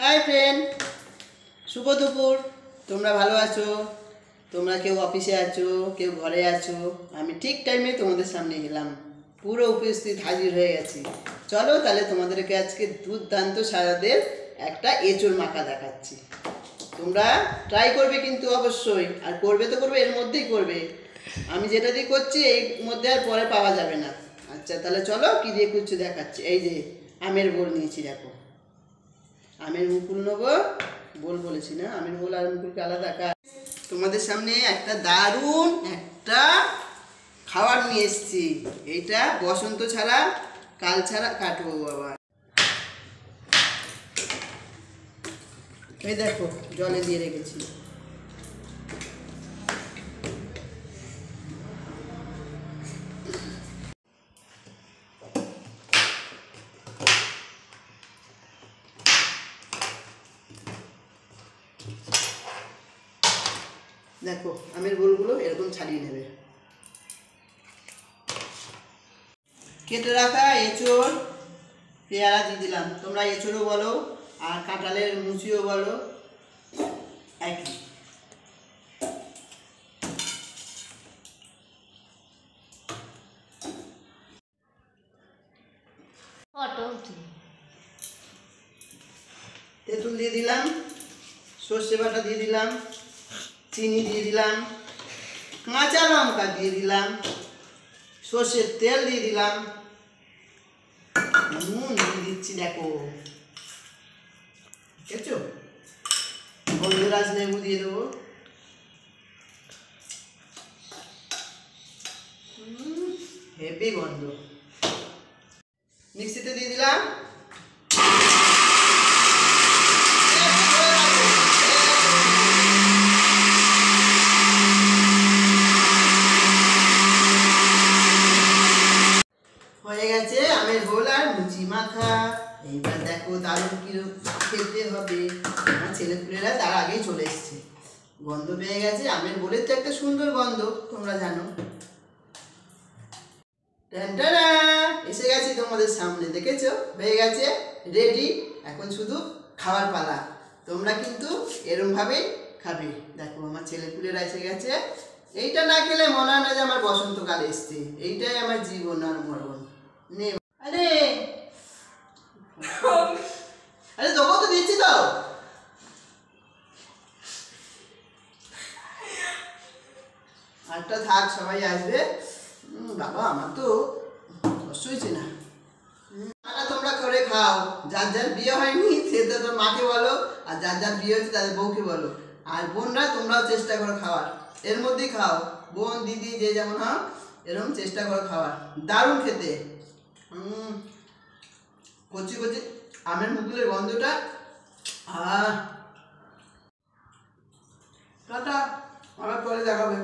Hi friend, শুভ দুপুর। তোমরা ভালো আছো? তোমরা কেউ অফিসে আছো, কেউ ঘরে আছো। আমি ঠিক টাইমে তোমাদের সামনে এলাম, পুরো উপস্থিত হাজির হয়ে গেছি। চলো তাহলে তোমাদেরকে আজকে দুর্দান্ত স্বাদের একটা এঁচোড় মাখা দেখাচ্ছি। তোমরা ট্রাই করবে কিন্তু অবশ্যই, আর করবে তো করবে, এর মধ্যেই করবে। আমি যেটা দিয়ে করছি এর মধ্যে আর পরে পাওয়া যাবে না। আচ্ছা তাহলে চলো কী দিয়ে করছি দেখাচ্ছি। এই যে আমের বোল নিয়েছি, দেখো আমের মুকুল নেবো। বোল বলেছি না, আমের বোল আর মুকুলকে আলাদা। তোমাদের সামনে একটা দারুণ একটা খাবার নিয়ে এসেছি। এইটা বসন্ত ছাড়া কাল ছাড়া কাটবো বাবা। এই দেখো জলে দিয়ে রেখেছি। দেখো আমের বোলগুলো এরকম ছাড়িয়ে নেবে। কেটে রাখা এঁচোড় পেয়ারা দিয়ে দিলাম। তোমরা এঁচোড়ও বলো আর কাঁঠালের মুচিও বলো, একই। তেঁতুল দিয়ে দিলাম, সর্ষে বাটা দিয়ে দিলাম, চিনি দিয়ে দিলাম, কাঁচা লঙ্কা দিয়ে দিলাম, সর্ষের তেল দিয়ে দিলাম, নুন দিয়ে দিচ্ছি। দেখো দেখছো, গন্ধরাজ লেবু দিয়ে দেবো। হেভি গন্ধ। মিক্সিতে দিয়ে দিলাম। হয়ে গেছে আমের বোল আর মুচি মাখা। এইবার দেখো দারুণ কিরকম খেতে হবে। আমার ছেলেপুলেরা তার আগেই চলে এসছে, গন্ধ পেয়ে গেছে। আমের বোলের তো একটা সুন্দর গন্ধ, তোমরা জানো। টানটানা, এসে গেছি তোমাদের সামনে, দেখেছো? হয়ে গেছে রেডি। এখন শুধু খাওয়ার পালা। তোমরা কিন্তু এরমভাবেই খাবে। দেখো আমার ছেলেপুলেরা এসে গেছে। এইটা না খেলে মনে হয় না যে আমার বসন্তকাল এসছে। এইটাই আমার জীবন আর মরণ। আরে আরে তোকে তো দিচ্ছি তো। আরটা থাক, সবাই আসবে। বাবা আমার তো কষ্ট হয়েছে না। তোমরা করে খাও। যার যার বিয়ে হয়নি সে তো তোর মাকে বলো, আর যার যার বিয়ে হয়েছে তাদের বউকে বলো। আর বোনরা তোমরাও চেষ্টা করো খাওয়ার, এর মধ্যেই খাও। বোন দিদি যে যেমন হও এরকম চেষ্টা করো খাওয়ার। দারুণ খেতে। কচি কচি আমের মুকুলের গন্ধটা। টাটা, আবার পরে দেখাবে।